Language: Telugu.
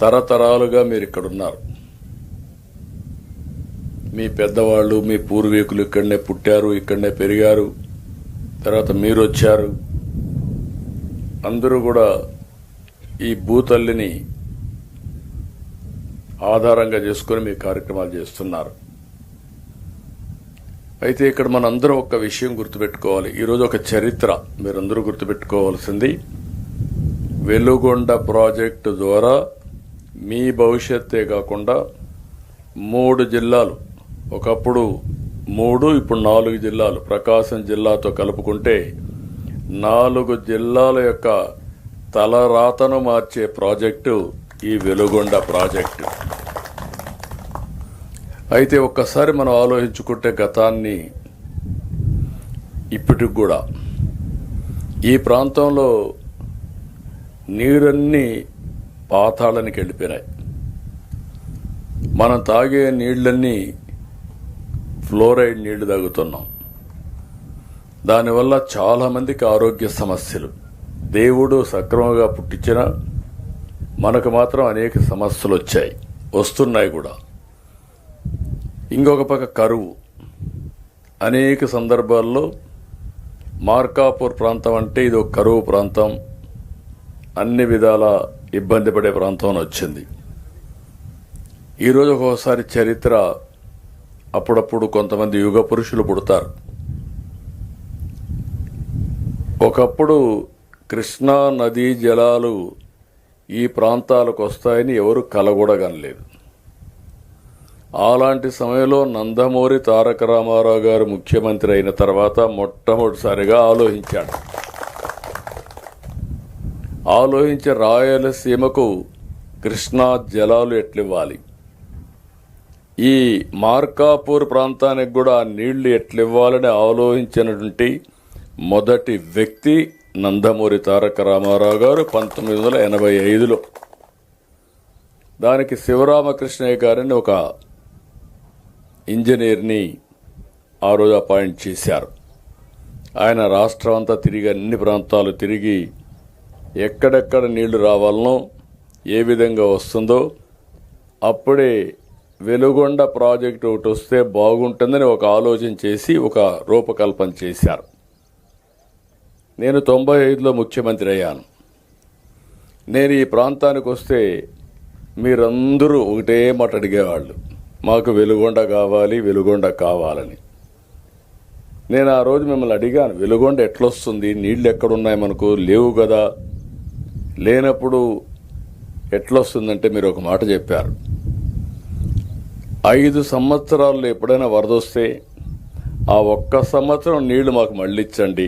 తరతరాలుగా మీరు ఇక్కడ ఉన్నారు. మీ పెద్దవాళ్ళు, మీ పూర్వీకులు ఇక్కడనే పుట్టారు, ఇక్కడనే పెరిగారు. తర్వాత మీరు వచ్చారు. అందరూ కూడా ఈ భూతల్లిని ఆధారంగా చేసుకుని మీ కార్యక్రమాలు చేస్తున్నారు. అయితే ఇక్కడ మనందరం ఒక విషయం గుర్తుపెట్టుకోవాలి. ఈరోజు ఒక చరిత్ర మీరందరూ గుర్తుపెట్టుకోవాల్సింది, వెలుగొండ ప్రాజెక్టు ద్వారా మీ భవిష్యత్తే కాకుండా 3 జిల్లాలు, ఒకప్పుడు 3 ఇప్పుడు 4 జిల్లాలు, ప్రకాశం జిల్లాతో కలుపుకుంటే 4 జిల్లాల యొక్క తలరాతను మార్చే ప్రాజెక్టు ఈ వెలుగొండ ప్రాజెక్టు. అయితే ఒక్కసారి మనం ఆలోచించుకుంటే గతాన్ని ఇప్పటికి కూడా ఈ ప్రాంతంలో నీరన్నీ పాతాళానికి వెళ్ళిపోయినాయి. మనం తాగే నీళ్లన్నీ ఫ్లోరైడ్ నీళ్లు తాగుతున్నాం. దానివల్ల చాలా మందికి ఆరోగ్య సమస్యలు. దేవుడు సక్రమంగా పుట్టించిన మనకు మాత్రం అనేక సమస్యలు వచ్చాయి, వస్తున్నాయి కూడా. ఇంకొక పక్క కరువు. అనేక సందర్భాల్లో మార్కాపూర్ ప్రాంతం అంటే ఇది ఒక కరువు ప్రాంతం, అన్ని విధాల ఇబ్బంది పడే ప్రాంతం వచ్చింది. ఈరోజు ఒక్కోసారి చరిత్ర, అప్పుడప్పుడు కొంతమంది యుగ పురుషులు పుడతారు. ఒకప్పుడు కృష్ణా నదీ జలాలు ఈ ప్రాంతాలకు వస్తాయని ఎవరు కలగూడగనలేదు. అలాంటి సమయంలో నందమూరి తారక రామారావు గారు ముఖ్యమంత్రి అయిన తర్వాత మొట్టమొదటిసారిగా ఆలోచించి రాయలసీమకు కృష్ణా జలాలు ఎట్లివ్వాలి, ఈ మార్కాపూర్ ప్రాంతానికి కూడా నీళ్లు ఎట్లివ్వాలని ఆలోచించినటువంటి మొదటి వ్యక్తి నందమూరి తారక రామారావు గారు 1985లో. దానికి శివరామకృష్ణయ్య గారిని ఒక ఇంజనీర్ని ఆ రోజు అపాయింట్ చేశారు. ఆయన రాష్ట్రం అంతా తిరిగి, అన్ని ప్రాంతాలు తిరిగి, ఎక్కడెక్కడ నీళ్లు రావాలనో, ఏ విధంగా వస్తుందో, అప్పుడే వెలుగొండ ప్రాజెక్టు ఒకటి వస్తే బాగుంటుందని ఒక ఆలోచన చేసి ఒక రూపకల్పన చేశారు. నేను 95లో ముఖ్యమంత్రి అయ్యాను. నేను ఈ ప్రాంతానికి వస్తే మీరందరూ ఒకటే మాట అడిగేవాళ్ళు, మాకు వెలుగొండ కావాలి, వెలుగొండ కావాలని. నేను ఆ రోజు మిమ్మల్ని అడిగాను, వెలుగొండ ఎట్లొస్తుంది, నీళ్లు ఎక్కడున్నాయి, మనకు లేవు కదా, లేనప్పుడు ఎట్లొస్తుందంటే మీరు ఒక మాట చెప్పారు, 5 సంవత్సరాల్లో ఎప్పుడైనా వరద వస్తే ఆ ఒక్క సంవత్సరం నీళ్లు మాకు మళ్ళీ ఇచ్చండి,